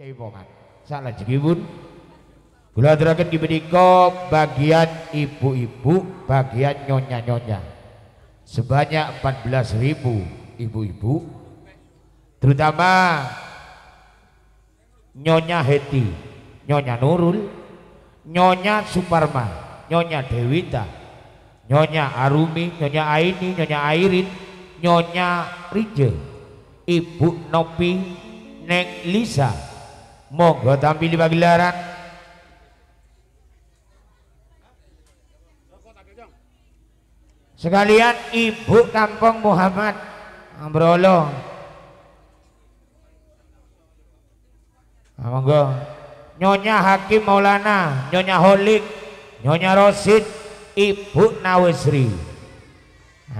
Kiai Pongan salah jegipun kula aturaken menika bagian ibu-ibu, bagian nyonya-nyonya sebanyak 14.000 ibu-ibu, terutama Nyonya Heti, Nyonya Nurul, Nyonya Suparma, Nyonya Dewita, Nyonya Arumi, Nyonya Aini, Nyonya Airin, Nyonya Rije, Ibu Nopi, Neng Lisa, monggo tampil di pagelaran. Sekalian Ibu Kampung Muhammad Ambrolo, monggo Nyonya Hakim Maulana, Nyonya Holik, Nyonya Rosid, Ibu Nawesri,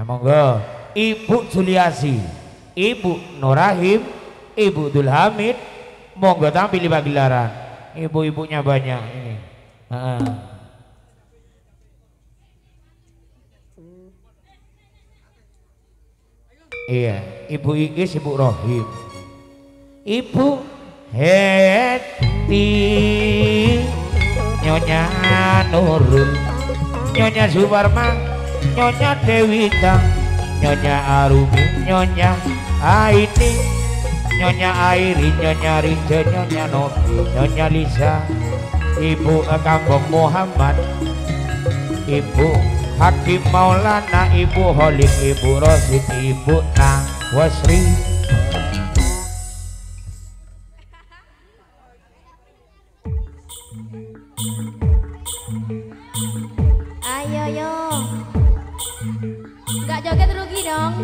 monggo Ibu Juliasi, Ibu Nurahim, Ibu Dulhamid, monggo tampil di pagelaran. Ibu-ibunya banyak ini. Iya, Ibu Ikis, Ibu Rohim, Ibu Heti, Nyonya Nurul, Nyonya Suparma, Nyonya Dewita, Nyonya Arumi, Nyonya Aini, Nyonya Airi, Nyonya Rije, Nyonya Novi, Nyonya Lisa, Ibu Kampung Muhammad, Ibu Hakim Maulana, Ibu Holik, Ibu Rosid, Ibu Nawasri. Ayo yo, nggak joget rugi dong.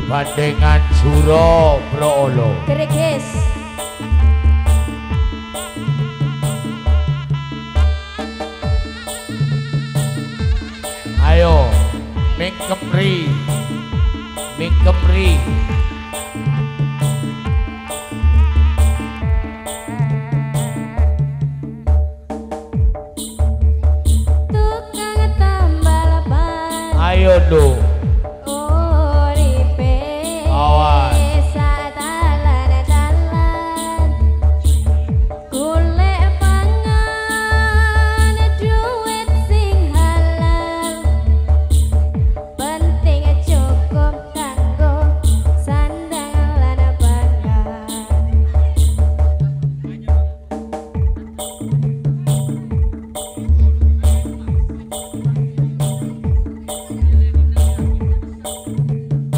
Bandengan Suro Brolo. Greges. Ayo, Mingkemri, Mingkemri. Tukang tambal ban. Ayo lo. Uripe. Awas. Sadalan-dalan. Golek pangan, duit sing halal. Penting cukup kanggo sandang lan pangan.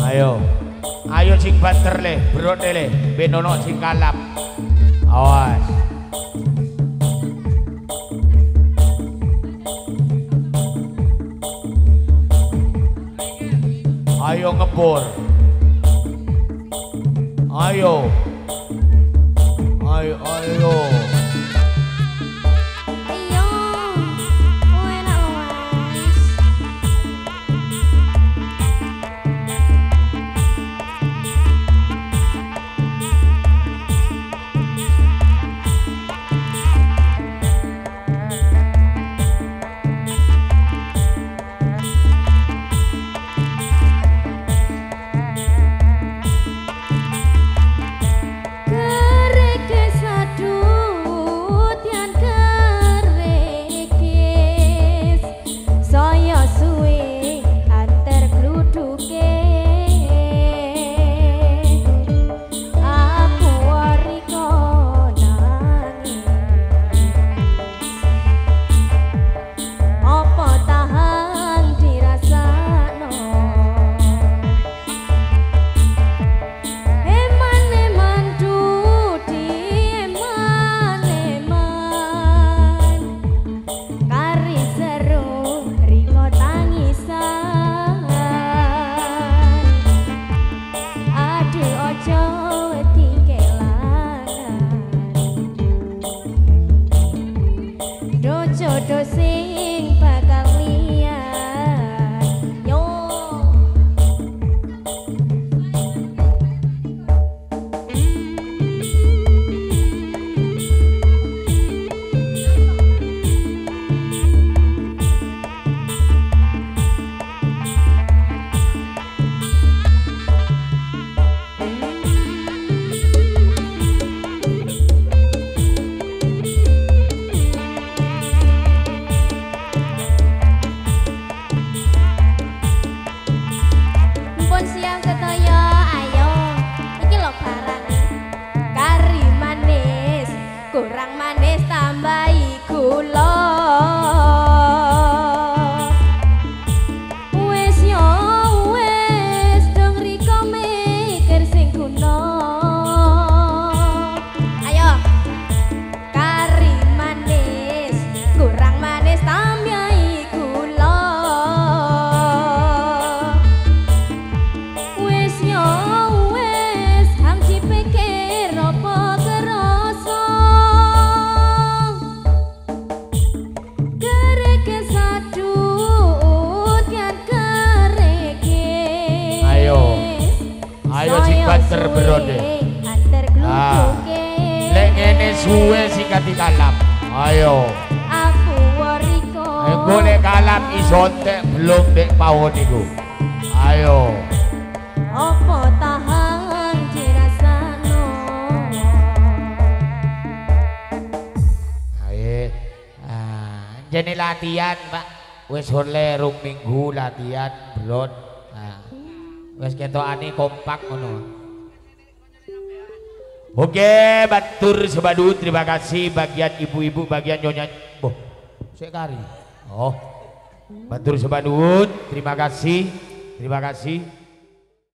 Ayo, ayo sing banter le, brode le, benono sing kalap. Awas. Ayo ngebor. Ayo. Ayo, ayo. Ayo, enak mas. Kerekes adut yang kerekes saya suwe antar gluduke aku wariko nangis apa tahan dirasakno eman-eman dudi eman-eman kari seru riko tangisan aduh ojo tingkelangan do sing bakal liyan yo. Pun siang sedaya ayo iki lho barane kari manis kurang manis tambahi gula wis yo wis dong riko mikir sing guna ayo kari manis kurang manis tambahi gula wis yo wis hang dipikir apa kerasa kerekes adut yang kerekes Ayo sing banter brode. antar gluduke Lek ngene suwe sikat kalap. Ayo. aku wariko Golek kalap iso entek belum dek pawon iku. Ayo. apa tahan dirasakno Ayo. Jene latihan, Pak. Wis oleh rung minggu latihan, Brod. Wis ketokane kompak ngono. Oke, batur sebadut, terima kasih bagian ibu-ibu, bagian nyonya. Oh, sik kari. Oh. Batur sebadut, terima kasih. Terima kasih.